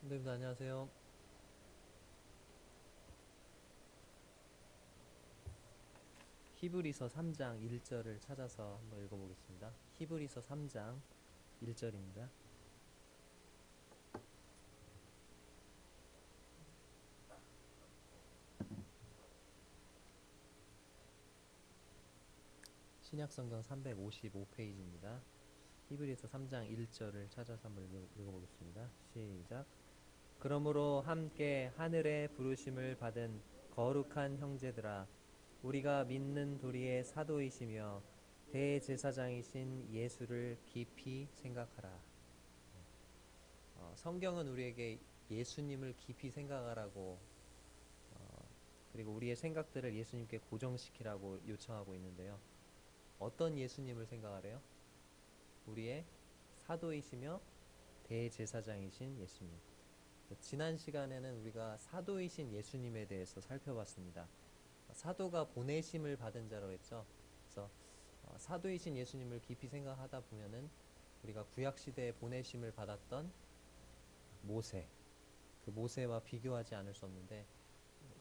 선생님들 안녕하세요. 히브리서 3장 1절을 찾아서 한번 읽어보겠습니다. 히브리서 3장 1절입니다. 신약성경 355페이지입니다. 히브리서 3장 1절을 찾아서 한번 읽어보겠습니다. 시작. 그러므로 함께 하늘의 부르심을 받은 거룩한 형제들아, 우리가 믿는 도리의 사도이시며 대제사장이신 예수를 깊이 생각하라. 성경은 우리에게 예수님을 깊이 생각하라고, 그리고 우리의 생각들을 예수님께 고정시키라고 요청하고 있는데요. 어떤 예수님을 생각하래요? 우리의 사도이시며 대제사장이신 예수님. 지난 시간에는 우리가 사도이신 예수님에 대해서 살펴봤습니다. 사도가 보내심을 받은 자로 했죠. 그래서 사도이신 예수님을 깊이 생각하다 보면은 우리가 구약시대에 보내심을 받았던 모세, 그 모세와 비교하지 않을 수 없는데,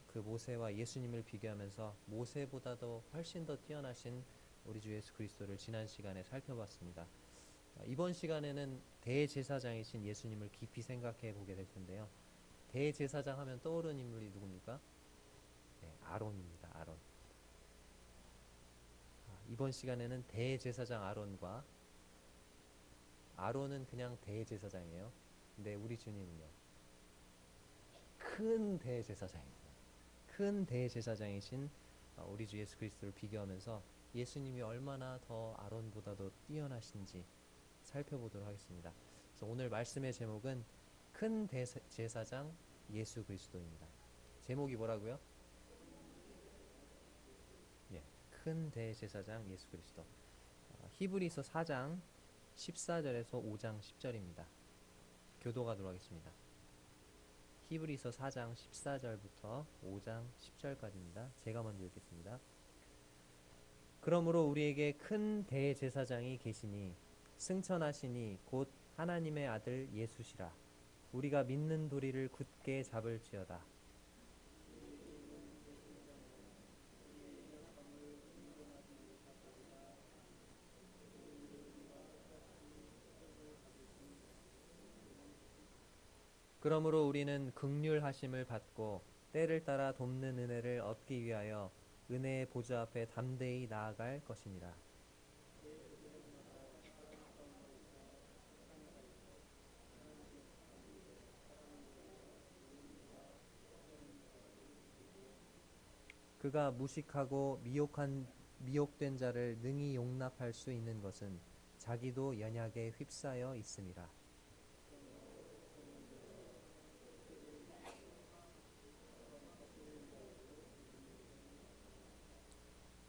그 모세와 예수님을 비교하면서 모세보다도 훨씬 더 뛰어나신 우리 주 예수 그리스도를 지난 시간에 살펴봤습니다. 이번 시간에는 대제사장이신 예수님을 깊이 생각해 보게 될 텐데요. 대제사장 하면 떠오르는 인물이 누굽니까? 네, 아론입니다. 아론. 이번 시간에는 대제사장 아론과, 아론은 그냥 대제사장이에요. 근데 우리 주님은요, 큰 대제사장입니다. 큰 대제사장이신 우리 주 예수 그리스도를 비교하면서 예수님이 얼마나 더 아론보다도 뛰어나신지 살펴보도록 하겠습니다. 그래서 오늘 말씀의 제목은 큰 대제사장 예수 그리스도입니다. 제목이 뭐라고요? 예, 큰 대제사장 예수 그리스도. 히브리서 4장 14절에서 5장 10절입니다. 교도가도록 하겠습니다. 히브리서 4장 14절부터 5장 10절까지입니다. 제가 먼저 읽겠습니다. 그러므로 우리에게 큰 대제사장이 계시니 승천하시니 곧 하나님의 아들 예수시라. 우리가 믿는 도리를 굳게 잡을지어다. 그러므로 우리는 긍휼하심을 받고 때를 따라 돕는 은혜를 얻기 위하여 은혜의 보좌 앞에 담대히 나아갈 것이니라. 그가 무식하고 미혹된 자를 능히 용납할 수 있는 것은 자기도 연약에 휩싸여 있음이라.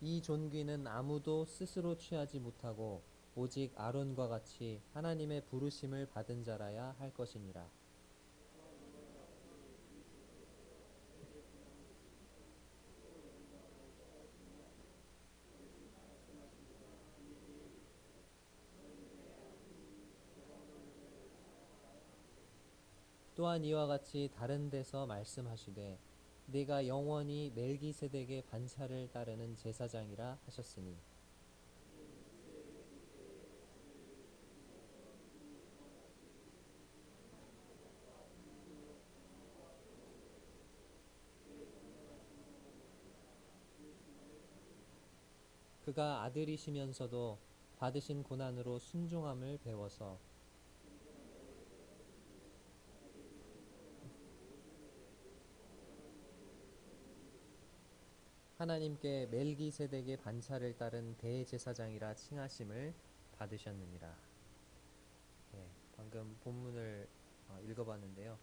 이 존귀는 아무도 스스로 취하지 못하고 오직 아론과 같이 하나님의 부르심을 받은 자라야 할 것이니라. 또한 이와 같이 다른 데서 말씀하시되 네가 영원히 멜기세덱의 반차를 따르는 제사장이라 하셨으니 그가 아들이시면서도 받으신 고난으로 순종함을 배워서 하나님께 멜기세덱의 반차를 따른 대제사장이라 칭하심을 받으셨느니라. 네, 방금 본문을 읽어봤는데요.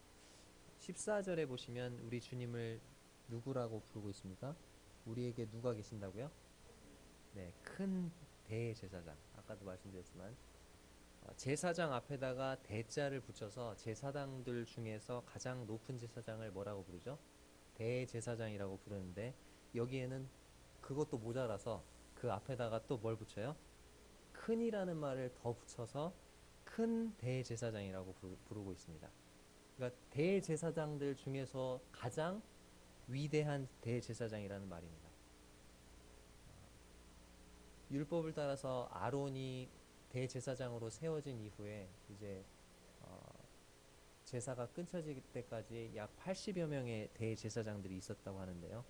14절에 보시면 우리 주님을 누구라고 부르고 있습니까? 우리에게 누가 계신다고요? 네, 큰 대제사장. 아까도 말씀드렸지만 제사장 앞에다가 대자를 붙여서 제사장들 중에서 가장 높은 제사장을 뭐라고 부르죠? 대제사장이라고 부르는데 여기에는 그것도 모자라서 그 앞에다가 또 뭘 붙여요? 큰이라는 말을 더 붙여서 큰 대제사장이라고 부르고 있습니다. 그러니까 대제사장들 중에서 가장 위대한 대제사장이라는 말입니다. 율법을 따라서 아론이 대제사장으로 세워진 이후에 이제 어, 제사가 끊쳐질 때까지 약 80여 명의 대제사장들이 있었다고 하는데요.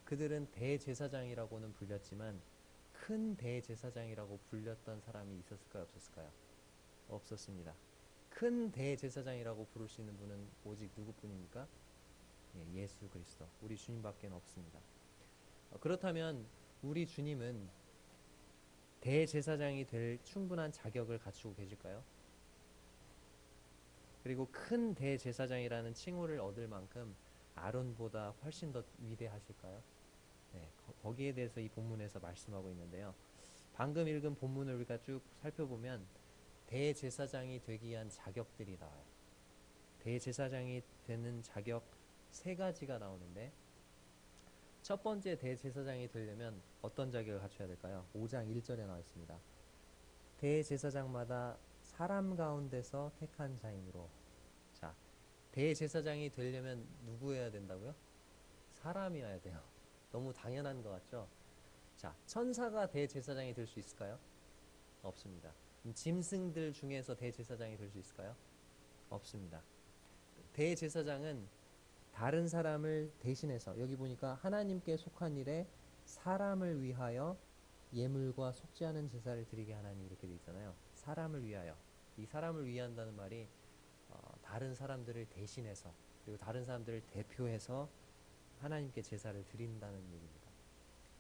그들은 대제사장이라고는 불렸지만 큰 대제사장이라고 불렸던 사람이 있었을까요? 없었을까요? 없었습니다. 큰 대제사장이라고 부를 수 있는 분은 오직 누구뿐입니까? 예, 예수 그리스도, 우리 주님밖에 없습니다. 그렇다면 우리 주님은 대제사장이 될 충분한 자격을 갖추고 계실까요? 그리고 큰 대제사장이라는 칭호를 얻을 만큼 아론보다 훨씬 더 위대하실까요? 네, 거기에 대해서 이 본문에서 말씀하고 있는데요. 방금 읽은 본문을 우리가 쭉 살펴보면 대제사장이 되기 위한 자격들이 나와요. 대제사장이 되는 자격 세 가지가 나오는데, 첫 번째 대제사장이 되려면 어떤 자격을 갖춰야 될까요? 5장 1절에 나와 있습니다. 대제사장마다 사람 가운데서 택한 자이므로. 자, 대제사장이 되려면 누구여야 된다고요? 사람이어야 돼요. 너무 당연한 것 같죠? 자, 천사가 대제사장이 될 수 있을까요? 없습니다. 짐승들 중에서 대제사장이 될 수 있을까요? 없습니다. 대제사장은 다른 사람을 대신해서, 여기 보니까 하나님께 속한 일에 사람을 위하여 예물과 속죄하는 제사를 드리게 하나니, 이렇게 돼 있잖아요. 사람을 위하여. 이 사람을 위한다는 말이 다른 사람들을 대신해서, 그리고 다른 사람들을 대표해서 하나님께 제사를 드린다는 얘기입니다.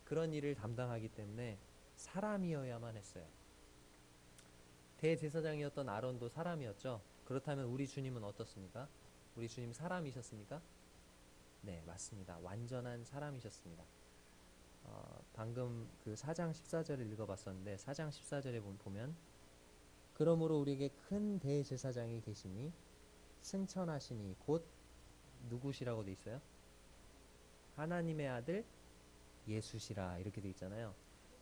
그런 일을 담당하기 때문에 사람이어야만 했어요. 대제사장이었던 아론도 사람이었죠. 그렇다면 우리 주님은 어떻습니까? 우리 주님 사람이셨습니까? 네, 맞습니다. 완전한 사람이셨습니다. 방금 그 4장 14절을 읽어봤었는데, 4장 14절에 보면 그러므로 우리에게 큰 대제사장이 계시니 승천하시니 곧 누구시라고 돼 있어요? 하나님의 아들 예수시라, 이렇게 돼 있잖아요.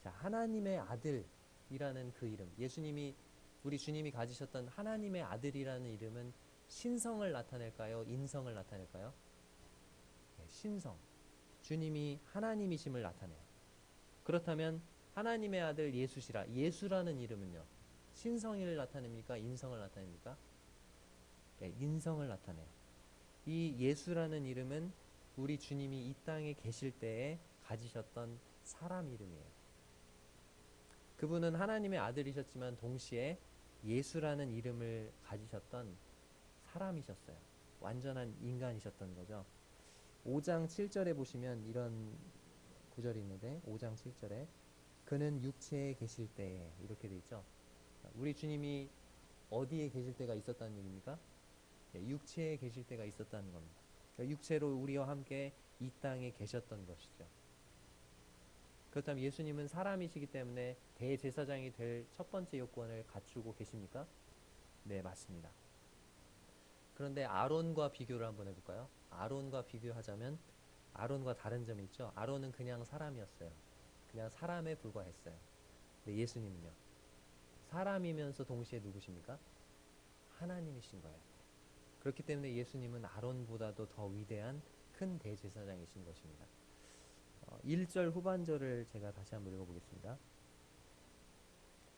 자, 하나님의 아들이라는 그 이름, 예수님이, 우리 주님이 가지셨던 하나님의 아들이라는 이름은 신성을 나타낼까요? 인성을 나타낼까요? 네, 신성. 주님이 하나님이심을 나타내요. 그렇다면 하나님의 아들 예수시라, 예수라는 이름은요, 신성을 나타냅니까? 인성을 나타냅니까? 네, 인성을 나타내요. 이 예수라는 이름은 우리 주님이 이 땅에 계실 때에 가지셨던 사람 이름이에요. 그분은 하나님의 아들이셨지만 동시에 예수라는 이름을 가지셨던 사람이셨어요. 완전한 인간이셨던 거죠. 5장 7절에 보시면 이런 구절이 있는데, 5장 7절에 그는 육체에 계실 때에, 이렇게 돼 있죠. 우리 주님이 어디에 계실 때가 있었다는 얘기입니까? 육체에 계실 때가 있었다는 겁니다. 그러니까 육체로 우리와 함께 이 땅에 계셨던 것이죠. 그렇다면 예수님은 사람이시기 때문에 대제사장이 될 첫 번째 요건을 갖추고 계십니까? 네, 맞습니다. 그런데 아론과 비교를 한번 해볼까요? 아론과 비교하자면 아론과 다른 점이 있죠. 아론은 그냥 사람이었어요. 그냥 사람에 불과했어요. 근데 예수님은요, 사람이면서 동시에 누구십니까? 하나님이신 거예요. 그렇기 때문에 예수님은 아론보다도 더 위대한 큰 대제사장이신 것입니다. 1절 후반절을 제가 다시 한번 읽어보겠습니다.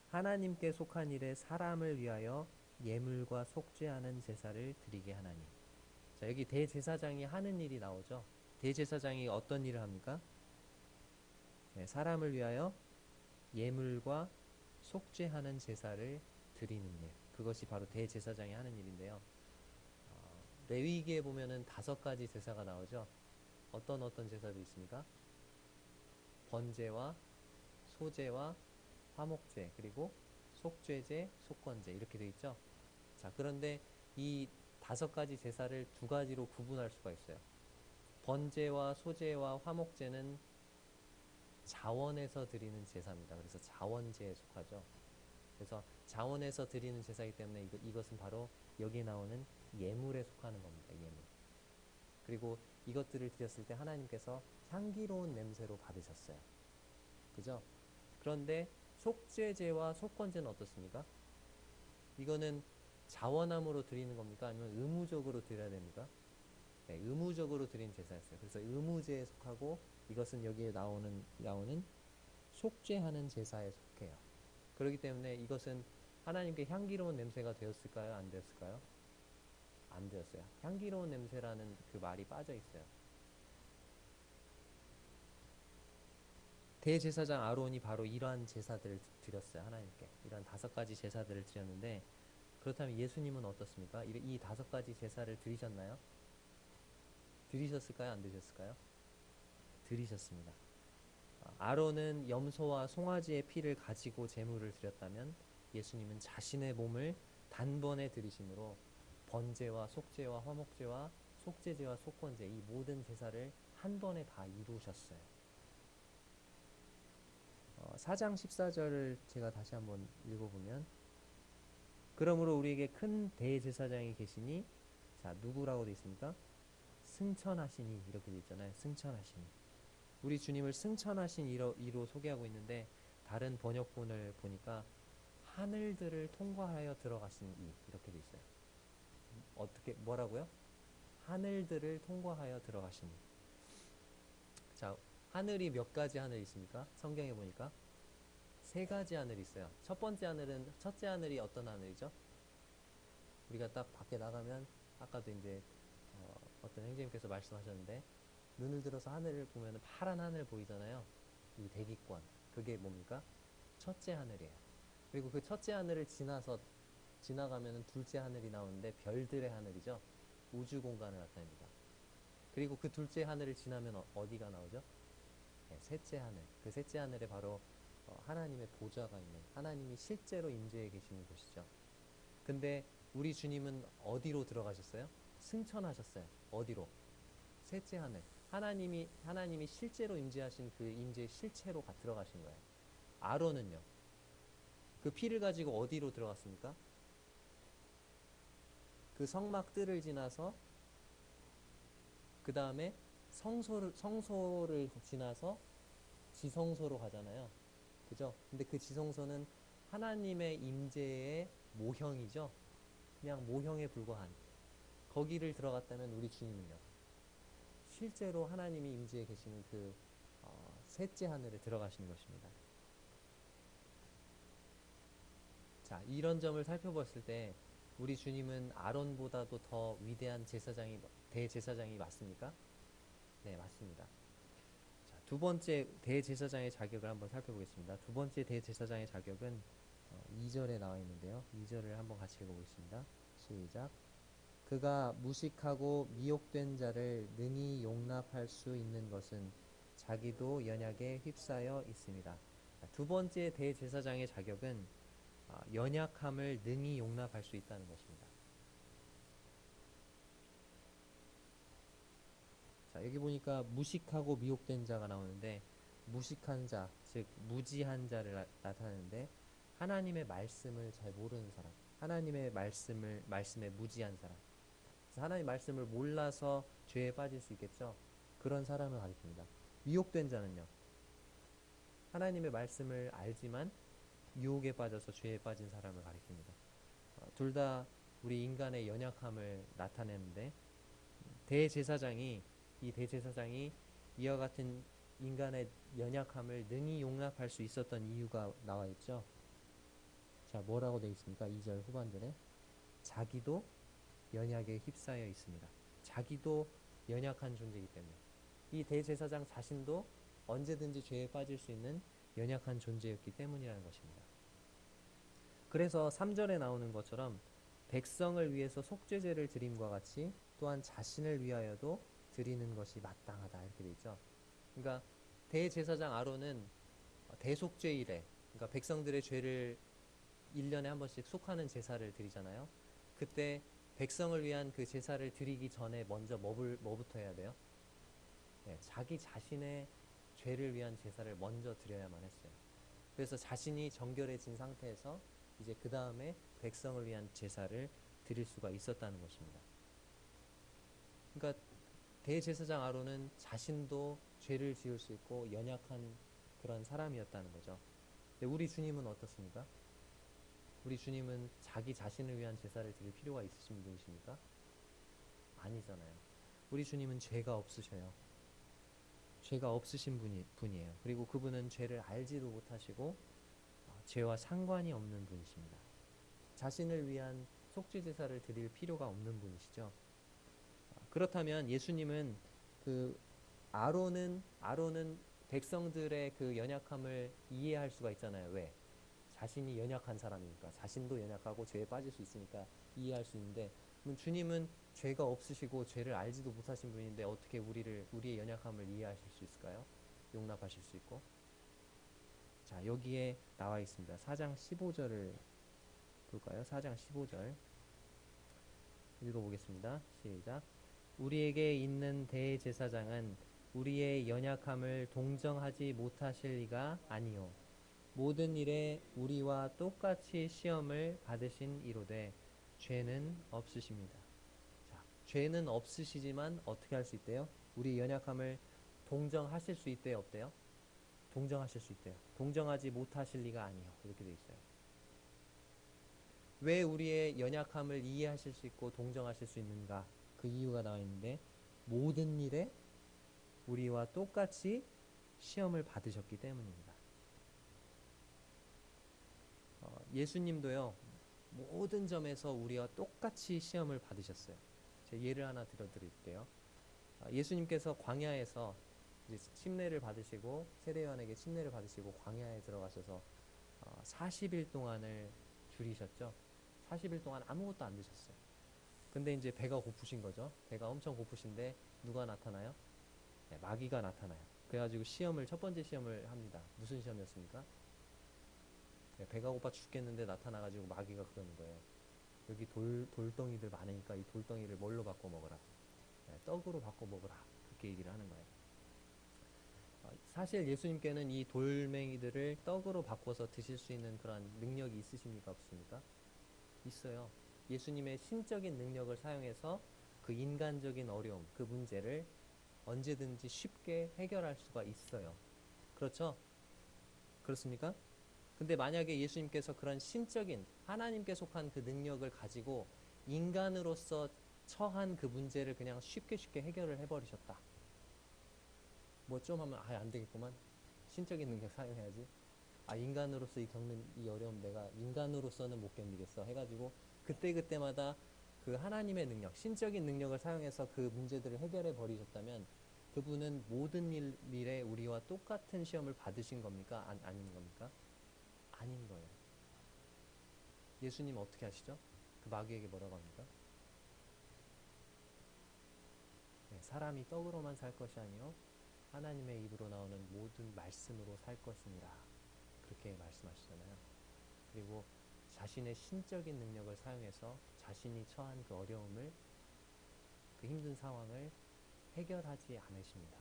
하나님께 속한 일에 사람을 위하여 예물과 속죄하는 제사를 드리게 하나니. 자, 여기 대제사장이 하는 일이 나오죠. 대제사장이 어떤 일을 합니까? 네, 사람을 위하여 예물과 속죄하는 제사를 드리는 일. 그것이 바로 대제사장이 하는 일인데요. 레위기에 보면은 5가지 제사가 나오죠. 어떤 제사도 있습니까? 번제와 소제와 화목제, 그리고 속죄제, 속건제, 이렇게 되어 있죠. 자, 그런데 이 5가지 제사를 2가지로 구분할 수가 있어요. 번제와 소제와 화목제는 자원에서 드리는 제사입니다. 그래서 자원제에 속하죠. 그래서 자원에서 드리는 제사이기 때문에 이것은 바로 여기 나오는 예물에 속하는 겁니다. 예물. 그리고 이것들을 드렸을 때 하나님께서 향기로운 냄새로 받으셨어요. 그죠? 그런데 속죄제와 속건제는 어떻습니까? 이거는 자원함으로 드리는 겁니까? 아니면 의무적으로 드려야 됩니까? 네, 의무적으로 드린 제사였어요. 그래서 의무제에 속하고 이것은 여기에 나오는 속죄하는 제사에 속해요. 그렇기 때문에 이것은 하나님께 향기로운 냄새가 되었을까요? 안 되었을까요? 안 되었어요. 향기로운 냄새라는 그 말이 빠져 있어요. 대제사장 아론이 바로 이러한 제사들을 드렸어요. 하나님께. 이러한 5가지 제사들을 드렸는데, 그렇다면 예수님은 어떻습니까? 이 5가지 제사를 드리셨나요? 드리셨을까요? 안 드리셨을까요? 드리셨습니다. 아론은 염소와 송아지의 피를 가지고 제물을 드렸다면 예수님은 자신의 몸을 단번에 드리심으로 번제와 속죄와 화목제와 속죄제와 속건제, 이 모든 제사를 한 번에 다 이루셨어요. 4장 14절을 제가 다시 한번 읽어보면, 그러므로 우리에게 큰 대제사장이 계시니, 자, 누구라고 되어 있습니까? 승천하시니, 이렇게 되어 있잖아요. 승천하시니. 우리 주님을 승천하신 이로 소개하고 있는데, 다른 번역본을 보니까 하늘들을 통과하여 들어가신 이, 이렇게 되어 있어요. 어떻게, 뭐라고요? 하늘들을 통과하여 들어가시니. 자, 하늘이 몇 가지 하늘이 있습니까? 성경에 보니까 3가지 하늘이 있어요. 첫째 하늘이 어떤 하늘이죠? 우리가 딱 밖에 나가면, 아까도 이제 어떤 형제님께서 말씀하셨는데, 눈을 들어서 하늘을 보면 파란 하늘 보이잖아요. 이 대기권. 그게 뭡니까? 첫째 하늘이에요. 그리고 그 첫째 하늘을 지나가면 둘째 하늘이 나오는데, 별들의 하늘이죠. 우주 공간을 나타냅니다. 그리고 그 둘째 하늘을 지나면 어디가 나오죠? 네, 셋째 하늘. 그 셋째 하늘에 바로 하나님의 보좌가 있는, 하나님이 실제로 임재해 계시는 곳이죠. 근데 우리 주님은 어디로 들어가셨어요? 승천하셨어요. 어디로? 셋째 하늘. 하나님이 실제로 임재하신 그 임재 실체로 들어가신 거예요. 아론은요? 그 피를 가지고 어디로 들어갔습니까? 그 성막 뜰을 지나서, 그 다음에 성소를 지나서 지성소로 가잖아요. 그죠? 근데 그 지성소는 하나님의 임재의 모형이죠. 그냥 모형에 불과한. 거기를 들어갔다면 우리 주님은요? 실제로 하나님이 임재해 계시는 그 셋째 하늘에 들어가시는 것입니다. 자, 이런 점을 살펴봤을 때 우리 주님은 아론보다도 더 위대한 대제사장이 맞습니까? 네, 맞습니다. 자, 두 번째 대제사장의 자격을 한번 살펴보겠습니다. 두 번째 대제사장의 자격은 2절에 나와 있는데요. 2절을 한번 같이 읽어보겠습니다. 시작. 그가 무식하고 미혹된 자를 능히 용납할 수 있는 것은 자기도 연약에 휩싸여 있습니다. 두 번째 대제사장의 자격은 연약함을 능히 용납할 수 있다는 것입니다. 자, 여기 보니까 무식하고 미혹된 자가 나오는데, 무식한 자, 즉 무지한 자를 나타내는데, 하나님의 말씀을 잘 모르는 사람, 하나님의 말씀에 무지한 사람, 하나님의 말씀을 몰라서 죄에 빠질 수 있겠죠. 그런 사람을 가리킵니다. 미혹된 자는요, 하나님의 말씀을 알지만 유혹에 빠져서 죄에 빠진 사람을 가리킵니다. 둘 다 우리 인간의 연약함을 나타내는데, 이 대제사장이 이와 같은 인간의 연약함을 능히 용납할 수 있었던 이유가 나와 있죠. 자, 뭐라고 되어 있습니까? 2절 후반절에 자기도 연약에 휩싸여 있습니다. 자기도 연약한 존재이기 때문에, 이 대제사장 자신도 언제든지 죄에 빠질 수 있는 연약한 존재였기 때문이라는 것입니다. 그래서 3절에 나오는 것처럼 백성을 위해서 속죄제를 드림과 같이 또한 자신을 위하여도 드리는 것이 마땅하다, 이렇게 되어 있죠. 그러니까 대제사장 아론은 대속죄일에, 그러니까 백성들의 죄를 1년에 한 번씩 속하는 제사를 드리잖아요. 그때 백성을 위한 그 제사를 드리기 전에 먼저 뭐부터 해야 돼요? 네, 자기 자신의 죄를 위한 제사를 먼저 드려야만 했어요. 그래서 자신이 정결해진 상태에서 이제 그 다음에 백성을 위한 제사를 드릴 수가 있었다는 것입니다. 그러니까 대제사장 아론은 자신도 죄를 지을 수 있고 연약한 그런 사람이었다는 거죠. 근데 우리 주님은 어떻습니까? 우리 주님은 자기 자신을 위한 제사를 드릴 필요가 있으신 분이십니까? 아니잖아요. 우리 주님은 죄가 없으셔요. 죄가 없으신 분이에요. 그리고 그분은 죄를 알지도 못하시고 죄와 상관이 없는 분이십니다. 자신을 위한 속죄 제사를 드릴 필요가 없는 분이시죠. 그렇다면 예수님은 그 아론은 백성들의 그 연약함을 이해할 수가 있잖아요. 왜? 자신이 연약한 사람이니까, 자신도 연약하고 죄에 빠질 수 있으니까 이해할 수 있는데, 그럼 주님은 죄가 없으시고 죄를 알지도 못하신 분인데 어떻게 우리의 연약함을 이해하실 수 있을까요? 용납하실 수 있고. 자, 여기에 나와 있습니다. 4장 15절을 볼까요? 4장 15절 읽어보겠습니다. 시작. 우리에게 있는 대제사장은 우리의 연약함을 동정하지 못하실 리가 아니요 모든 일에 우리와 똑같이 시험을 받으신 이로되 죄는 없으십니다. 자, 죄는 없으시지만 어떻게 할 수 있대요? 우리 연약함을 동정하실 수 있대요, 없대요? 동정하실 수 있대요. 동정하지 못하실 리가 아니요 이렇게 돼 있어요. 왜 우리의 연약함을 이해하실 수 있고 동정하실 수 있는가? 그 이유가 나와 있는데 모든 일에 우리와 똑같이 시험을 받으셨기 때문입니다. 예수님도요 모든 점에서 우리와 똑같이 시험을 받으셨어요. 제가 예를 하나 들어드릴게요. 예수님께서 광야에서 이제 침례를 받으시고 세례요한에게 침례를 받으시고 광야에 들어가셔서 40일 동안을 줄이셨죠. 40일 동안 아무것도 안 드셨어요. 근데 이제 배가 고프신 거죠. 배가 엄청 고프신데 누가 나타나요? 네, 마귀가 나타나요. 그래가지고 첫 번째 시험을 합니다. 무슨 시험이었습니까? 네, 배가 고파 죽겠는데 나타나가지고 마귀가 그러는 거예요. 여기 돌덩이들 많으니까 이 돌덩이를 뭘로 바꿔 먹어라. 네, 떡으로 바꿔 먹어라. 그렇게 얘기를 하는 거예요. 사실 예수님께는 이 돌멩이들을 떡으로 바꿔서 드실 수 있는 그런 능력이 있으십니까? 없습니까? 있어요. 예수님의 신적인 능력을 사용해서 그 인간적인 어려움, 그 문제를 언제든지 쉽게 해결할 수가 있어요. 그렇죠? 그렇습니까? 근데 만약에 예수님께서 그런 신적인 하나님께 속한 그 능력을 가지고 인간으로서 처한 그 문제를 그냥 쉽게 해결을 해버리셨다. 뭐 좀 하면 안 되겠구만. 신적인 능력 사용해야지. 인간으로서 겪는 이 어려움 내가 인간으로서는 못 견디겠어 해가지고 그때마다 그 하나님의 능력, 신적인 능력을 사용해서 그 문제들을 해결해 버리셨다면 그분은 모든 일에 우리와 똑같은 시험을 받으신 겁니까? 아닌 겁니까? 아닌 거예요. 예수님 어떻게 하시죠? 그 마귀에게 뭐라고 합니까? 네, 사람이 떡으로만 살 것이 아니요 하나님의 입으로 나오는 모든 말씀으로 살 것이니라. 그렇게 말씀하시잖아요. 그리고 자신의 신적인 능력을 사용해서 자신이 처한 그 어려움을, 그 힘든 상황을 해결하지 않으십니다.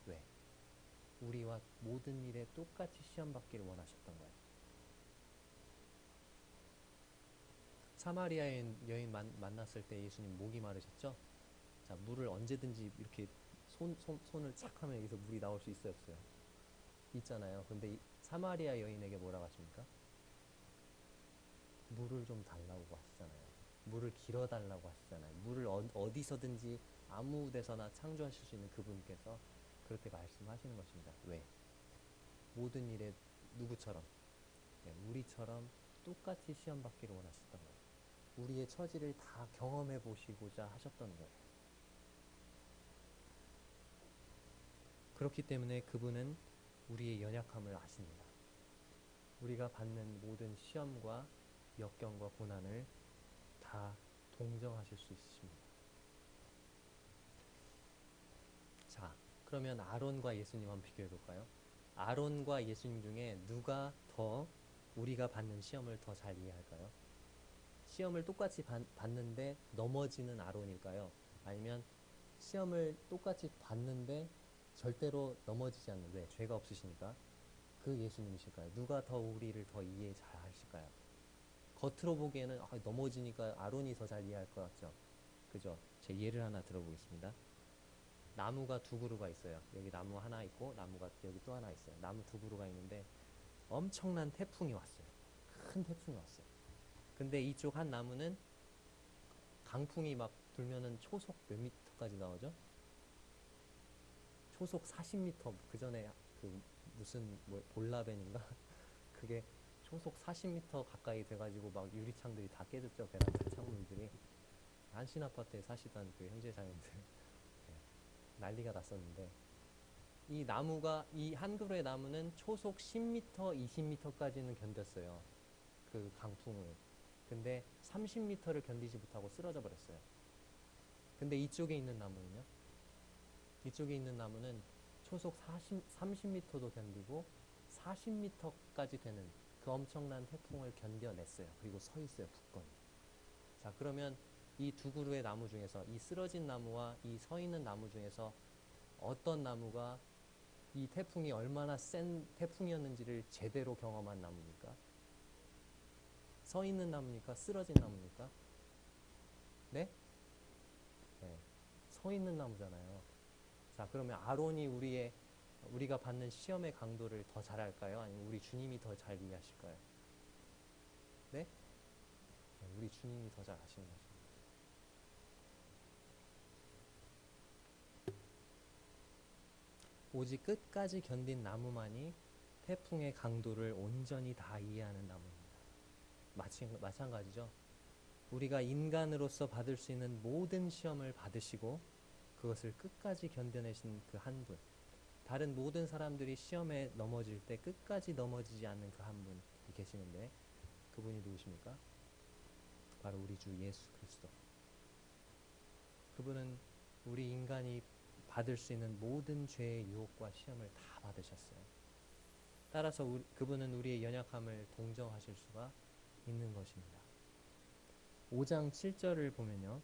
왜? 우리와 모든 일에 똑같이 시험받기를 원하셨던 거예요. 사마리아 여인 만났을 때 예수님 목이 마르셨죠? 자, 물을 언제든지 이렇게 손을 착 하면 여기서 물이 나올 수 있어요, 없어요? 있잖아요. 근데 사마리아 여인에게 뭐라고 하십니까? 물을 좀 달라고 하시잖아요. 물을 길어달라고 하시잖아요. 물을 어디서든지 아무 데서나 창조하실 수 있는 그분께서 그렇게 말씀하시는 것입니다. 왜? 모든 일에 누구처럼? 네, 우리처럼 똑같이 시험받기를 원하셨던 거예요. 우리의 처지를 다 경험해 보시고자 하셨던 거예요. 그렇기 때문에 그분은 우리의 연약함을 아십니다. 우리가 받는 모든 시험과 역경과 고난을 다 동정하실 수 있으십니다. 자, 그러면 아론과 예수님 한번 비교해 볼까요? 아론과 예수님 중에 누가 더 우리가 받는 시험을 더 잘 이해할까요? 시험을 똑같이 받는데 넘어지는 아론일까요? 아니면 시험을 똑같이 받는데 절대로 넘어지지 않는, 왜? 죄가 없으시니까 그 예수님이실까요? 누가 더 우리를 더 이해 잘 하실까요? 겉으로 보기에는 넘어지니까 아론이 더 잘 이해할 것 같죠? 그죠? 제 예를 하나 들어보겠습니다. 나무가 두 그루가 있어요. 여기 나무 하나 있고 나무가 여기 또 하나 있어요. 나무 두 그루가 있는데 엄청난 태풍이 왔어요. 큰 태풍이 왔어요. 근데 이쪽 한 나무는 강풍이 막 불면은 초속 몇 미터까지 나오죠? 초속 40미터. 그 전에 그 무슨 뭐 볼라벤인가? 그게 초속 40미터 가까이 돼가지고 막 유리창들이 다 깨졌죠. 베란다 창문들이. 한신 아파트에 사시던 그 형제 자매들 난리가 났었는데, 이 나무가, 이 한 그루의 나무는 초속 10미터, 20미터까지는 견뎠어요. 그 강풍을. 근데 30미터를 견디지 못하고 쓰러져 버렸어요. 근데 이쪽에 있는 나무는요? 이쪽에 있는 나무는 초속 30미터도 견디고 40미터까지 되는 그 엄청난 태풍을 견뎌냈어요. 그리고 서 있어요, 굳건히. 자, 그러면 이 두 그루의 나무 중에서, 이 쓰러진 나무와 이 서 있는 나무 중에서 어떤 나무가 이 태풍이 얼마나 센 태풍이었는지를 제대로 경험한 나무입니까? 서 있는 나무입니까? 쓰러진 나무입니까? 네? 네. 서 있는 나무잖아요. 자, 그러면 아론이 우리가 받는 시험의 강도를 더 잘할까요? 아니면 우리 주님이 더 잘 이해하실까요? 네? 네, 우리 주님이 더 잘 아시는 거죠. 오직 끝까지 견딘 나무만이 태풍의 강도를 온전히 다 이해하는 나무입니다. 마찬가지죠. 우리가 인간으로서 받을 수 있는 모든 시험을 받으시고 그것을 끝까지 견뎌내신 그 한 분, 다른 모든 사람들이 시험에 넘어질 때 끝까지 넘어지지 않는 그 한 분이 계시는데, 그분이 누구십니까? 바로 우리 주 예수 그리스도. 그분은 우리 인간이 받을 수 있는 모든 죄의 유혹과 시험을 다 받으셨어요. 따라서 그분은 우리의 연약함을 동정하실 수가 있는 것입니다. 5장 7절을 보면요.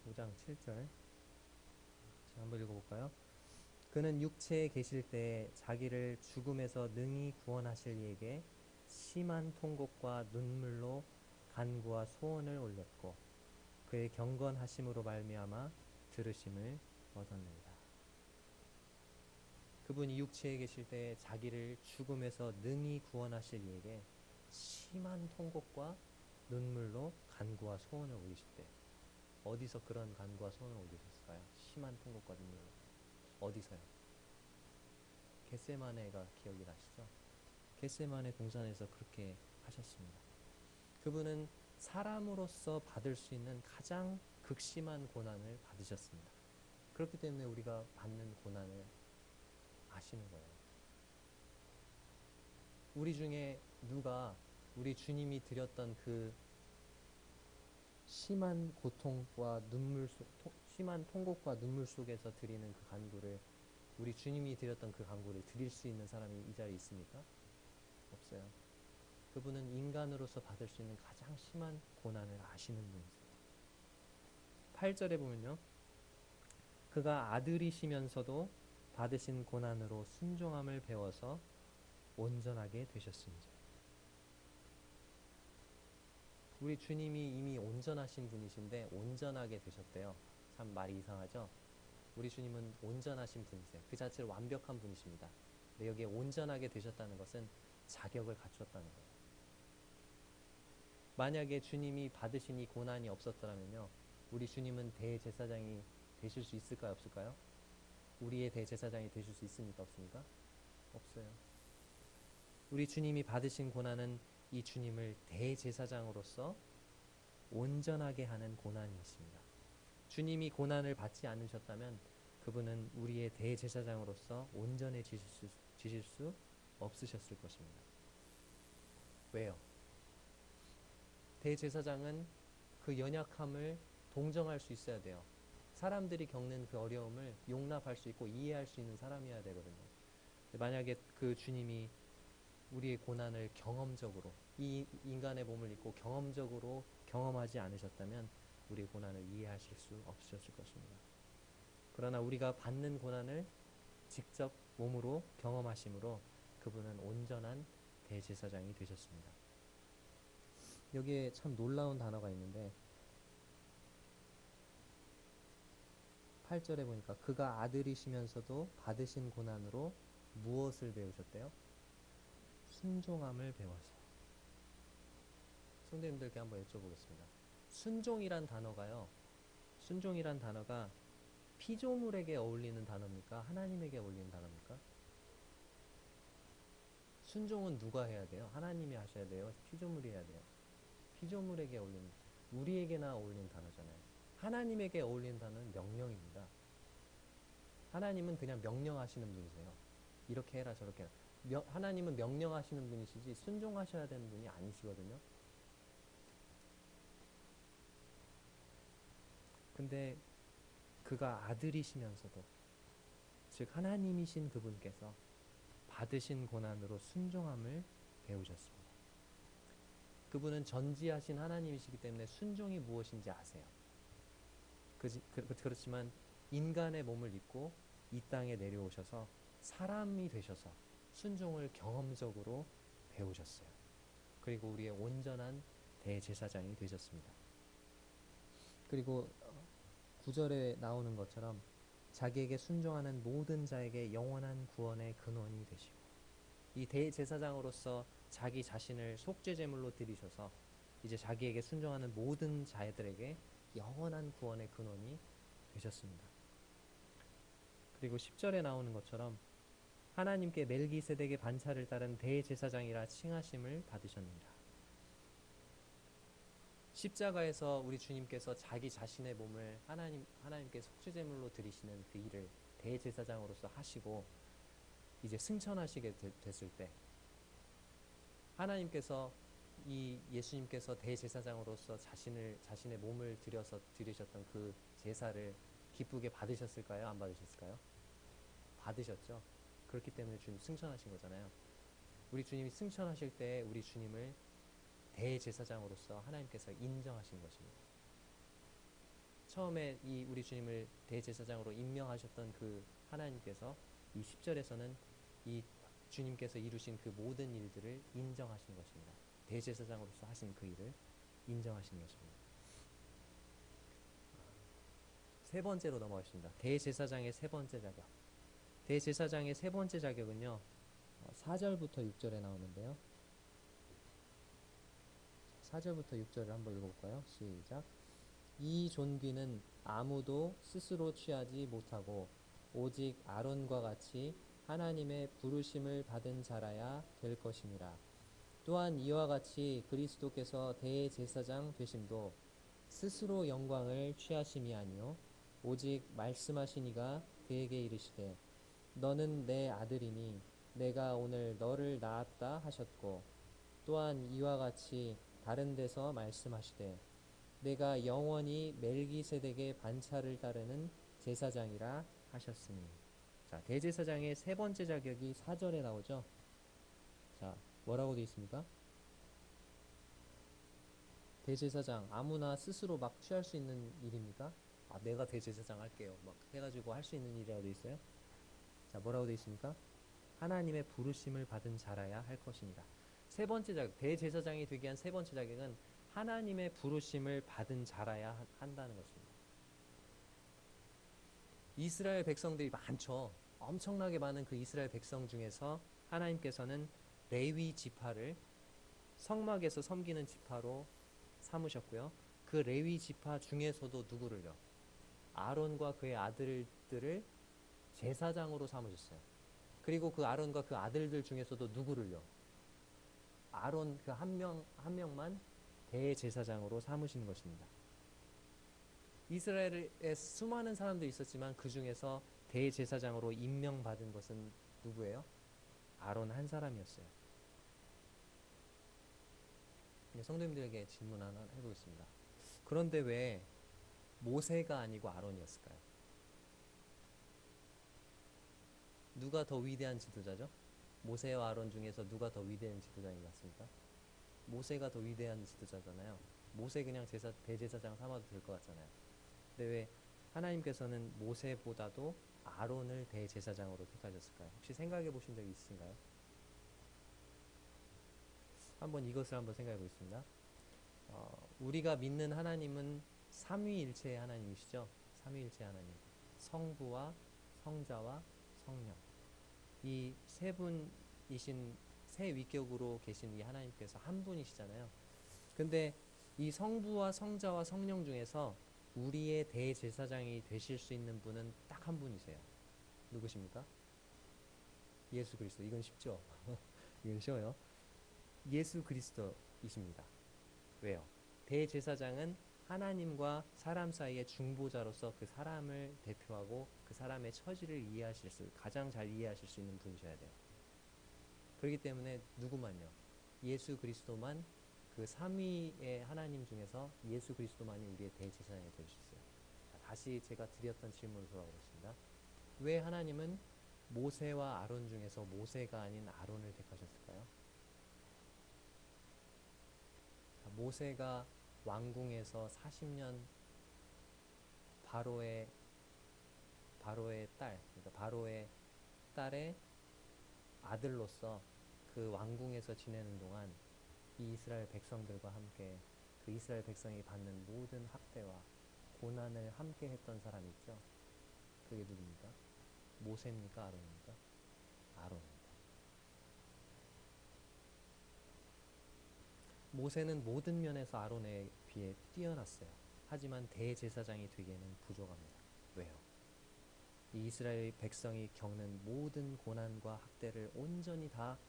5장 7절. 자, 한번 읽어볼까요? 그는 육체에 계실 때 자기를 죽음에서 능히 구원하실 이에게 심한 통곡과 눈물로 간구와 소원을 올렸고 그의 경건하심으로 말미암아 들으심을 얻었느니라. 그분이 육체에 계실 때 자기를 죽음에서 능히 구원하실 이에게 심한 통곡과 눈물로 간구와 소원을 올리실 때, 어디서 그런 간구와 소원을 올리셨을까요? 심한 통곡과 눈물로. 어디서요? 겟세마네가 기억이 나시죠? 겟세마네 동산에서 그렇게 하셨습니다. 그분은 사람으로서 받을 수 있는 가장 극심한 고난을 받으셨습니다. 그렇기 때문에 우리가 받는 고난을 아시는 거예요. 우리 중에 누가 우리 주님이 드렸던 그 심한 고통과 심한 통곡과 눈물 속에서 드리는 그 간구를, 우리 주님이 드렸던 그 간구를 드릴 수 있는 사람이 이 자리에 있습니까? 없어요. 그분은 인간으로서 받을 수 있는 가장 심한 고난을 아시는 분이세요. 8절에 보면요. 그가 아들이시면서도 받으신 고난으로 순종함을 배워서 온전하게 되셨습니다. 우리 주님이 이미 온전하신 분이신데 온전하게 되셨대요. 참 말이 이상하죠? 우리 주님은 온전하신 분이세요. 그 자체로 완벽한 분이십니다. 근데 여기에 온전하게 되셨다는 것은 자격을 갖추었다는 거예요. 만약에 주님이 받으신 이 고난이 없었더라면요, 우리 주님은 대제사장이 되실 수 있을까요? 없을까요? 우리의 대제사장이 되실 수 있습니까? 없습니까? 없어요. 우리 주님이 받으신 고난은 이 주님을 대제사장으로서 온전하게 하는 고난이었습니다. 주님이 고난을 받지 않으셨다면 그분은 우리의 대제사장으로서 온전해지실 수 없으셨을 것입니다. 왜요? 대제사장은 그 연약함을 동정할 수 있어야 돼요. 사람들이 겪는 그 어려움을 용납할 수 있고 이해할 수 있는 사람이어야 되거든요. 만약에 그 주님이 우리의 고난을 경험적으로, 이 인간의 몸을 입고 경험적으로 경험하지 않으셨다면 우리의 고난을 이해하실 수 없으셨을 것입니다. 그러나 우리가 받는 고난을 직접 몸으로 경험하심으로 그분은 온전한 대제사장이 되셨습니다. 여기에 참 놀라운 단어가 있는데 8절에 보니까 그가 아들이시면서도 받으신 고난으로 무엇을 배우셨대요? 순종함을 배워서. 성도님들께 한번 여쭤보겠습니다. 순종이란 단어가요. 순종이란 단어가 피조물에게 어울리는 단어입니까? 하나님에게 어울리는 단어입니까? 순종은 누가 해야 돼요? 하나님이 하셔야 돼요? 피조물이 해야 돼요? 피조물에게 어울리는, 우리에게나 어울리는 단어잖아요. 하나님에게 어울리는 단어는 명령입니다. 하나님은 그냥 명령하시는 분이세요. 이렇게 해라 저렇게 해라. 하나님은 명령하시는 분이시지 순종하셔야 되는 분이 아니시거든요. 근데 그가 아들이시면서도, 즉 하나님이신 그분께서 받으신 고난으로 순종함을 배우셨습니다. 그분은 전지하신 하나님이시기 때문에 순종이 무엇인지 아세요. 그렇지만 인간의 몸을 입고 이 땅에 내려오셔서 사람이 되셔서 순종을 경험적으로 배우셨어요. 그리고 우리의 온전한 대제사장이 되셨습니다. 그리고 9절에 나오는 것처럼 자기에게 순종하는 모든 자에게 영원한 구원의 근원이 되시고, 이 대제사장으로서 자기 자신을 속죄제물로 드리셔서 이제 자기에게 순종하는 모든 자들에게 영원한 구원의 근원이 되셨습니다. 그리고 10절에 나오는 것처럼 하나님께 멜기세덱의 반차를 따른 대제사장이라 칭하심을 받으셨느니라. 십자가에서 우리 주님께서 자기 자신의 몸을 하나님께 속죄제물로 드리시는 그 일을 대제사장으로서 하시고 이제 승천하시게 됐을 때, 하나님께서 이 예수님께서 대제사장으로서 자신의 몸을 드리셨던 그 제사를 기쁘게 받으셨을까요? 안 받으셨을까요? 받으셨죠. 그렇기 때문에 주님 승천하신 거잖아요. 우리 주님이 승천하실 때 우리 주님을 대제사장으로서 하나님께서 인정하신 것입니다. 처음에 이 우리 주님을 대제사장으로 임명하셨던 그 하나님께서 이 10절에서는 이 주님께서 이루신 그 모든 일들을 인정하신 것입니다. 대제사장으로서 하신 그 일을 인정하신 것입니다. 세 번째로 넘어가겠습니다. 대제사장의 세 번째 자격. 대제사장의 세 번째 자격은요, 4절부터 6절에 나오는데요. 4절부터 6절을 한번 읽어볼까요? 시작. 이 존귀는 아무도 스스로 취하지 못하고 오직 아론과 같이 하나님의 부르심을 받은 자라야 될 것이니라. 또한 이와 같이 그리스도께서 대제사장 되심도 스스로 영광을 취하심이 아니요 오직 말씀하신 이가 그에게 이르시되 너는 내 아들이니 내가 오늘 너를 낳았다 하셨고, 또한 이와 같이 다른 데서 말씀하시되 내가 영원히 멜기세덱의 반차를 따르는 제사장이라 하셨으니. 자, 대제사장의 세 번째 자격이 4절에 나오죠. 자, 뭐라고 되어 있습니까? 대제사장 아무나 스스로 막 취할 수 있는 일입니까? 아, 내가 대제사장 할게요 막 해가지고 할 수 있는 일이라고 되어 있어요. 자, 뭐라고 되어 있습니까? 하나님의 부르심을 받은 자라야 할 것이니라. 세 번째 자격, 대제사장이 되기 위한 세 번째 자격은 하나님의 부르심을 받은 자라야 한다는 것입니다. 이스라엘 백성들이 많죠. 엄청나게 많은 그 이스라엘 백성 중에서 하나님께서는 레위 지파를 성막에서 섬기는 지파로 삼으셨고요. 그 레위 지파 중에서도 누구를요? 아론과 그의 아들들을 제사장으로 삼으셨어요. 그리고 그 아론과 그 아들들 중에서도 누구를요? 아론 그 한 명만 대제사장으로 삼으신 것입니다. 이스라엘에 수많은 사람들이 있었지만 그 중에서 대제사장으로 임명받은 것은 누구예요? 아론 한 사람이었어요. 성도님들에게 질문 하나 해보겠습니다. 그런데 왜 모세가 아니고 아론이었을까요? 누가 더 위대한 지도자죠? 모세와 아론 중에서 누가 더 위대한 지도자인 것 같습니까? 모세가 더 위대한 지도자잖아요. 모세 그냥 대제사장 삼아도 될 것 같잖아요. 근데 왜 하나님께서는 모세보다도 아론을 대제사장으로 택하셨을까요? 혹시 생각해 보신 적이 있으신가요? 이것을 한번 생각해 보겠습니다. 우리가 믿는 하나님은 삼위일체의 하나님이시죠. 삼위일체 하나님, 성부와 성자와 성령, 이 세 분이신 세 위격으로 계신 이 하나님께서 한 분이시잖아요. 근데 이 성부와 성자와 성령 중에서 우리의 대제사장이 되실 수 있는 분은 딱 한 분이세요. 누구십니까? 예수 그리스도. 이건 쉽죠? 이건 쉬워요. 예수 그리스도이십니다. 왜요? 대제사장은 하나님과 사람 사이의 중보자로서 그 사람을 대표하고 그 사람의 처지를 가장 잘 이해하실 수 있는 분이셔야 돼요. 그렇기 때문에 누구만요? 예수 그리스도만, 그 삼위의 하나님 중에서 예수 그리스도만이 우리의 대제사장이 될 수 있어요. 자, 다시 제가 드렸던 질문으로 돌아오겠습니다. 왜 하나님은 모세와 아론 중에서 모세가 아닌 아론을 택하셨을까요? 자, 모세가 왕궁에서 40년 바로의 그러니까 바로의 딸의 아들로서 그 왕궁에서 지내는 동안 이 이스라엘 백성들과 함께 그 이스라엘 백성이 받는 모든 학대와 고난을 함께 했던 사람이 있죠. 그게 누굽니까? 모세입니까? 아론입니까? 아론입니다. 모세는 모든 면에서 아론에 비해 뛰어났어요. 하지만 대제사장이 되기에는 부족합니다. 왜요? 이 이스라엘 백성이 겪는 모든 고난과 학대를 온전히 다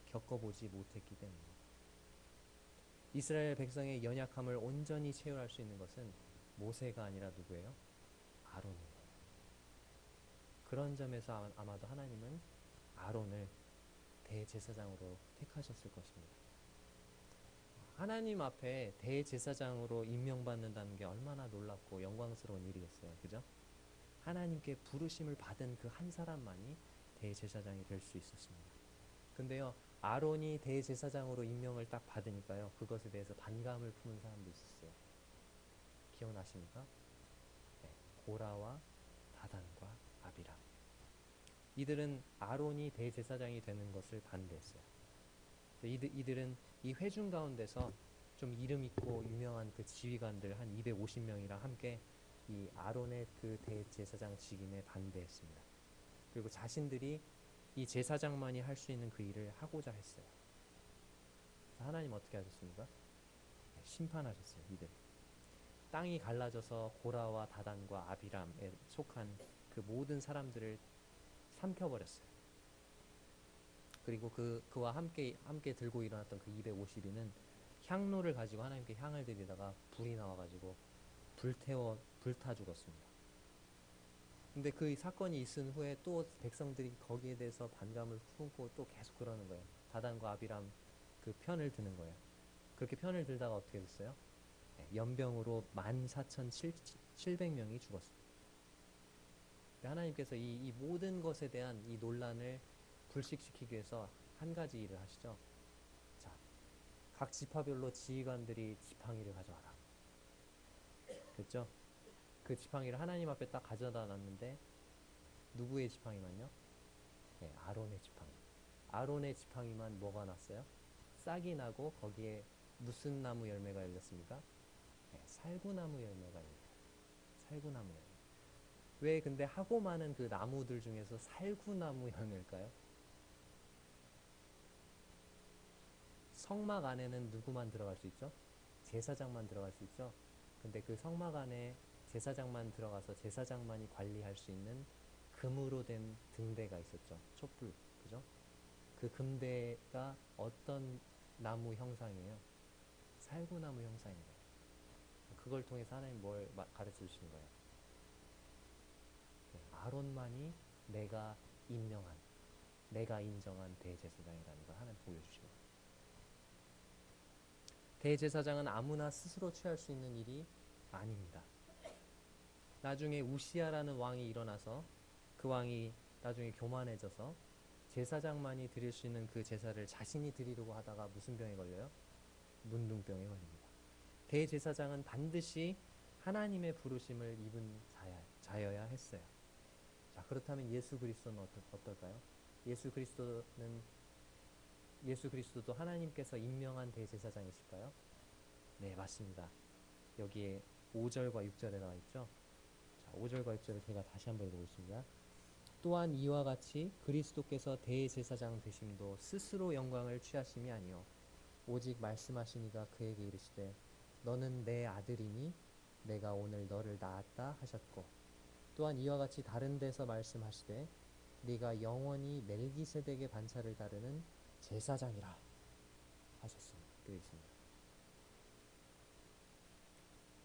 겪어보지 못했기 때문입니다. 이스라엘 백성의 연약함을 온전히 채울할 수 있는 것은 모세가 아니라 누구예요? 아론인 거예요. 그런 점에서 아마도 하나님은 아론을 대제사장으로 택하셨을 것입니다. 하나님 앞에 대제사장으로 임명받는다는 게 얼마나 놀랍고 영광스러운 일이겠어요. 그죠? 하나님께 부르심을 받은 그 한 사람만이 대제사장이 될 수 있었습니다. 근데요, 아론이 대제사장으로 임명을 딱 받으니까요, 그것에 대해서 반감을 품은 사람도 있었어요. 기억나십니까? 네, 고라와 다단과 아비람. 이들은 아론이 대제사장이 되는 것을 반대했어요. 이들은 이 회중 가운데서 좀 이름 있고 유명한 그 지휘관들 한 250명이랑 함께 이 아론의 그 대제사장 직임에 반대했습니다. 그리고 자신들이 이 제사장만이 할 수 있는 그 일을 하고자 했어요. 하나님 어떻게 하셨습니까? 심판하셨어요. 이들. 땅이 갈라져서 고라와 다단과 아비람에 속한 그 모든 사람들을 삼켜버렸어요. 그리고 그와 함께 들고 일어났던 그 250인은 향로를 가지고 하나님께 향을 드리다가 불이 나와가지고 불타 죽었습니다. 근데 그 사건이 있은 후에 또 백성들이 거기에 대해서 반감을 품고 또 계속 그러는 거예요. 다단과 아비람 그 편을 드는 거예요. 그렇게 편을 들다가 어떻게 됐어요? 네, 연병으로 14,700명이 죽었습니다. 하나님께서 이 모든 것에 대한 이 논란을 불식시키기 위해서 한 가지 일을 하시죠. 자, 각 지파별로 지휘관들이 지팡이를 가져와라. 그랬죠? 그 지팡이를 하나님 앞에 딱 가져다 놨는데 누구의 지팡이만요? 네, 아론의 지팡이. 아론의 지팡이만 뭐가 났어요? 싹이 나고 거기에 무슨 나무 열매가 열렸습니까? 네, 살구나무 열매가 열려요. 살구나무 열매. 왜 근데 하고 많은 그 나무들 중에서 살구나무 열매일까요? 성막 안에는 누구만 들어갈 수 있죠? 제사장만 들어갈 수 있죠? 근데 그 성막 안에 제사장만 들어가서 제사장만이 관리할 수 있는 금으로 된 등대가 있었죠. 촛불. 그죠? 그 금대가 어떤 나무 형상이에요? 살구나무 형상인 거예요. 그걸 통해서 하나님 뭘 가르쳐 주시는 거예요? 아론만이 내가 인정한 대제사장이라는 걸 하나님 보여주시는 거예요. 대제사장은 아무나 스스로 취할 수 있는 일이 아닙니다. 나중에 우시아라는 왕이 일어나서 그 왕이 나중에 교만해져서 제사장만이 드릴 수 있는 그 제사를 자신이 드리려고 하다가 무슨 병에 걸려요? 문둥병에 걸립니다. 대제사장은 반드시 하나님의 부르심을 입은 자여야 했어요. 자, 그렇다면 예수 그리스도는 어떨까요? 예수 그리스도도 하나님께서 임명한 대제사장이실까요? 네, 맞습니다. 여기에 5절과 6절에 나와 있죠. 자, 5절과 6절을 제가 다시 한번 읽어보겠습니다. 또한 이와 같이 그리스도께서 대제사장 되심도 스스로 영광을 취하심이 아니요 오직 말씀하시니가 그에게 이르시되 너는 내 아들이니 내가 오늘 너를 낳았다 하셨고 또한 이와 같이 다른 데서 말씀하시되 네가 영원히 멜기세덱의 반차를 따르는 제사장이라 하셨습니다. 되어 있습니다.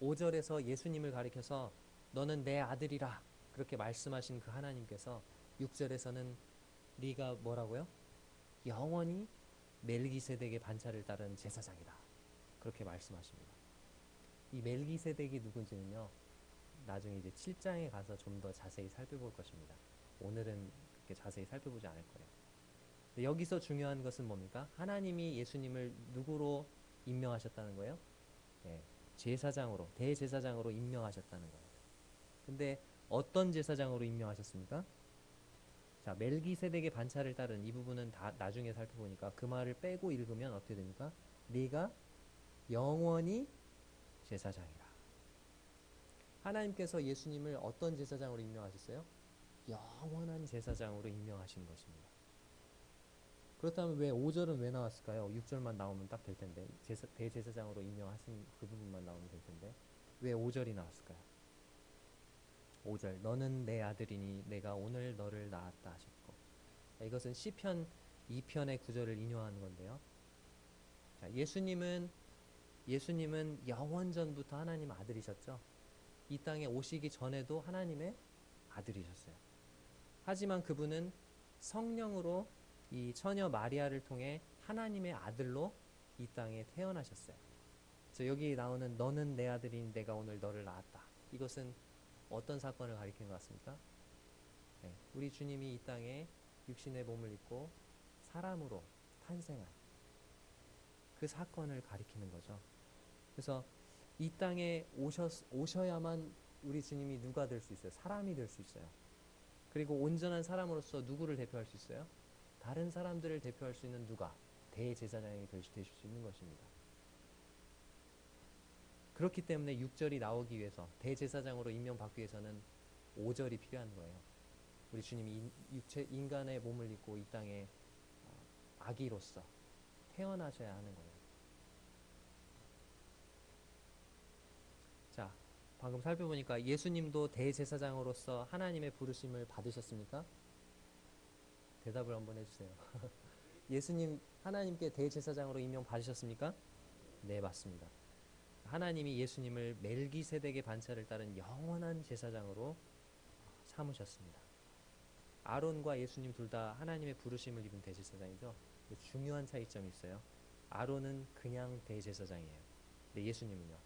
5절에서 예수님을 가리켜서 너는 내 아들이라 그렇게 말씀하신 그 하나님께서 6절에서는 네가 뭐라고요? 영원히 멜기세덱의 반차를 따른 제사장이다. 그렇게 말씀하십니다. 이 멜기세덱이 누군지는요. 나중에 이제 7장에 가서 좀 더 자세히 살펴볼 것입니다. 오늘은 그렇게 자세히 살펴보지 않을 거예요. 근데 여기서 중요한 것은 뭡니까? 하나님이 예수님을 누구로 임명하셨다는 거예요? 예, 제사장으로, 대제사장으로 임명하셨다는 거예요. 근데 어떤 제사장으로 임명하셨습니까? 자, 멜기세덱의 반차를 따른 이 부분은 다 나중에 살펴보니까 그 말을 빼고 읽으면 어떻게 됩니까? 네가 영원히 제사장이라. 하나님께서 예수님을 어떤 제사장으로 임명하셨어요? 영원한 제사장으로 임명하신 것입니다. 그렇다면 왜 5절은 왜 나왔을까요? 6절만 나오면 딱 될 텐데 대제사장으로 임명하신 그 부분만 나오면 될 텐데 왜 5절이 나왔을까요? 5절 너는 내 아들이니 내가 오늘 너를 낳았다 하셨고 이것은 시편 2편의 구절을 인용하는 건데요. 자, 예수님은 영원전부터 하나님 아들이셨죠. 이 땅에 오시기 전에도 하나님의 아들이셨어요. 하지만 그분은 성령으로 이 처녀 마리아를 통해 하나님의 아들로 이 땅에 태어나셨어요. 그래서 여기 나오는 너는 내 아들이니 내가 오늘 너를 낳았다. 이것은 어떤 사건을 가리키는 것 같습니까? 네, 우리 주님이 이 땅에 육신의 몸을 입고 사람으로 탄생한 그 사건을 가리키는 거죠. 그래서 이 땅에 오셔야만 우리 주님이 누가 될 수 있어요? 사람이 될 수 있어요. 그리고 온전한 사람으로서 누구를 대표할 수 있어요? 다른 사람들을 대표할 수 있는 누가? 대제사장이 되실 수 있는 것입니다. 그렇기 때문에 6절이 나오기 위해서 대제사장으로 임명받기 위해서는 5절이 필요한 거예요. 우리 주님이 인간의 몸을 입고 이 땅에 아기로서 태어나셔야 하는 거예요. 자, 방금 살펴보니까 예수님도 대제사장으로서 하나님의 부르심을 받으셨습니까? 대답을 한번 해주세요. 예수님 하나님께 대제사장으로 임명 받으셨습니까? 네, 맞습니다. 하나님이 예수님을 멜기세덱의 반차를 따른 영원한 제사장으로 삼으셨습니다. 아론과 예수님 둘 다 하나님의 부르심을 입은 대제사장이죠. 중요한 차이점이 있어요. 아론은 그냥 대제사장이에요. 근데 예수님은요.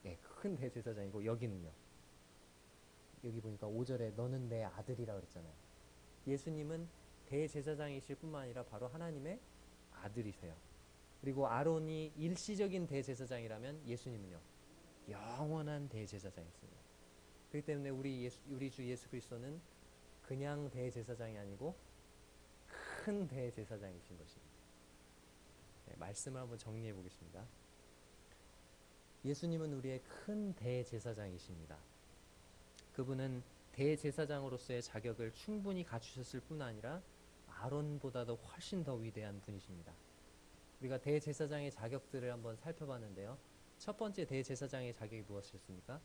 네, 큰 대제사장이고 여기는요. 여기 보니까 5절에 너는 내 아들이라 그랬잖아요. 예수님은 대제사장이실 뿐만 아니라 바로 하나님의 아들이세요. 그리고 아론이 일시적인 대제사장이라면 예수님은요. 영원한 대제사장이었습니다. 그렇기 때문에 우리 주 예수 그리스도는 그냥 대제사장이 아니고 큰 대제사장이신 것입니다. 네, 말씀을 한번 정리해 보겠습니다. 예수님은 우리의 큰 대제사장이십니다. 그분은 대제사장으로서의 자격을 충분히 갖추셨을 뿐 아니라 아론보다도 훨씬 더 위대한 분이십니다. 우리가 대제사장의 자격들을 한번 살펴봤는데요. 첫 번째 대제사장의 자격이 무엇이었습니까?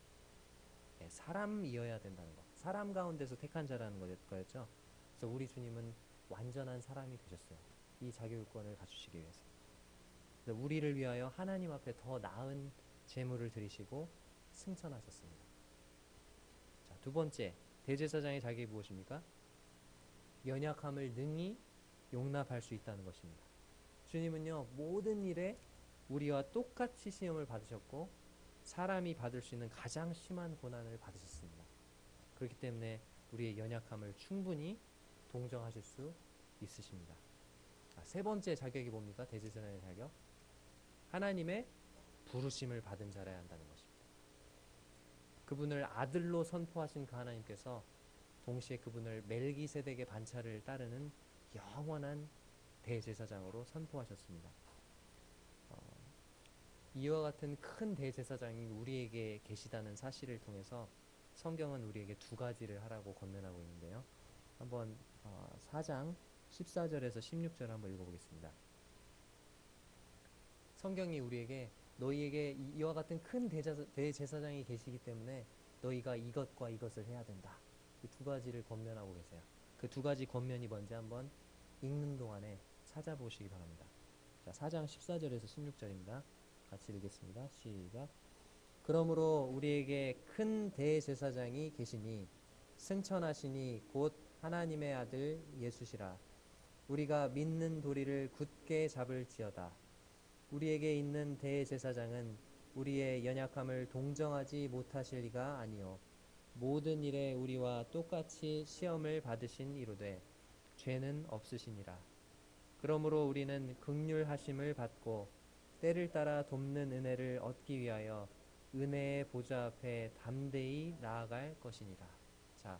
네, 사람이어야 된다는 것. 사람 가운데서 택한 자라는 거였죠. 그래서 우리 주님은 완전한 사람이 되셨어요. 이 자격권을 갖추시기 위해서. 그래서 우리를 위하여 하나님 앞에 더 나은 제물을 드리시고 승천하셨습니다. 자, 두 번째 대제사장의 자격이 무엇입니까? 연약함을 능히 용납할 수 있다는 것입니다. 주님은요 모든 일에 우리와 똑같이 시험을 받으셨고 사람이 받을 수 있는 가장 심한 고난을 받으셨습니다. 그렇기 때문에 우리의 연약함을 충분히 동정하실 수 있으십니다. 세 번째 자격이 뭡니까? 대제사장의 자격. 하나님의 부르심을 받은 자라야 한다는 것입니다. 그분을 아들로 선포하신 그 하나님께서 동시에 그분을 멜기세덱의 반차를 따르는 영원한 대제사장으로 선포하셨습니다. 이와 같은 큰 대제사장이 우리에게 계시다는 사실을 통해서 성경은 우리에게 두 가지를 하라고 권면하고 있는데요. 한번 4장 14절에서 16절 한번 읽어보겠습니다. 성경이 우리에게 너희에게 이와 같은 큰 대제사장이 계시기 때문에 너희가 이것과 이것을 해야 된다. 이 두 가지를 권면하고 계세요. 그 두 가지 권면이 뭔지 한번 읽는 동안에 찾아보시기 바랍니다. 자, 4장 14절에서 16절입니다. 같이 읽겠습니다. 시작. 그러므로 우리에게 큰 대제사장이 계시니 승천하시니 곧 하나님의 아들 예수시라. 우리가 믿는 도리를 굳게 잡을지어다. 우리에게 있는 대제사장은 우리의 연약함을 동정하지 못하실 리가 아니요 모든 일에 우리와 똑같이 시험을 받으신 이로되 죄는 없으시니라. 그러므로 우리는 긍휼하심을 받고 때를 따라 돕는 은혜를 얻기 위하여 은혜의 보좌 앞에 담대히 나아갈 것이니라. 자,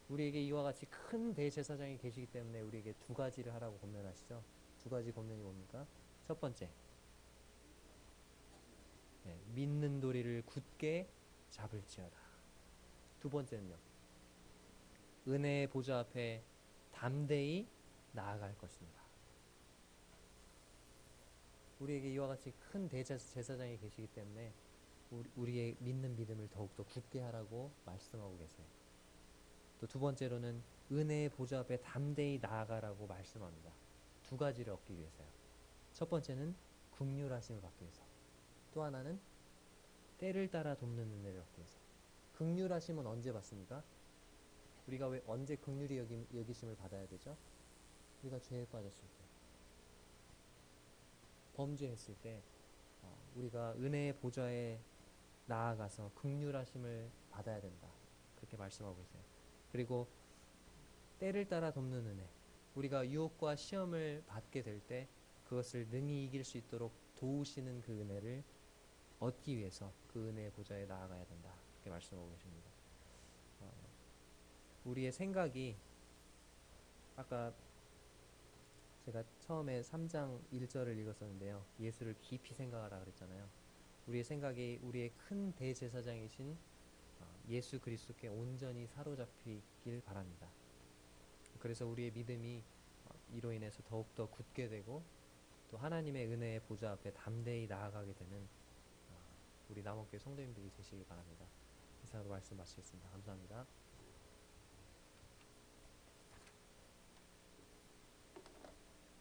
우리에게 이와 같이 큰 대제사장이 계시기 때문에 우리에게 두 가지를 하라고 권면하시죠. 두 가지 권면이 뭡니까? 첫 번째, 믿는 도리를 굳게 잡을지어다. 두 번째는요, 은혜의 보좌 앞에 담대히 나아갈 것입니다. 우리에게 이와 같이 큰 대제사장이 계시기 때문에 우리의 믿는 믿음을 더욱더 굳게 하라고 말씀하고 계세요. 또 두 번째로는 은혜의 보좌 앞에 담대히 나아가라고 말씀합니다. 두 가지를 얻기 위해서요. 첫 번째는 긍휼하심을 받기 위해서. 또 하나는 때를 따라 돕는 은혜를 얻기 위해서. 긍휼하심은 언제 받습니까? 우리가 왜 언제 긍휼히 여기심을 받아야 되죠? 우리가 죄에 빠졌을 때, 범죄했을 때, 우리가 은혜의 보좌에 나아가서 긍휼하심을 받아야 된다. 그렇게 말씀하고 계세요. 그리고 때를 따라 돕는 은혜. 우리가 유혹과 시험을 받게 될 때 그것을 능히 이길 수 있도록 도우시는 그 은혜를 얻기 위해서 그 은혜의 보좌에 나아가야 된다. 그렇게 말씀하고 계십니다. 우리의 생각이 아까 제가 처음에 3장 1절을 읽었었는데요. 예수를 깊이 생각하라 그랬잖아요. 우리의 생각이 우리의 큰 대제사장이신 예수 그리스도께 온전히 사로잡히길 바랍니다. 그래서 우리의 믿음이 이로 인해서 더욱더 굳게 되고 또 하나님의 은혜의 보좌 앞에 담대히 나아가게 되는 우리 남원교회 성도님들이 되시길 바랍니다. 이상으로 말씀 마치겠습니다. 감사합니다.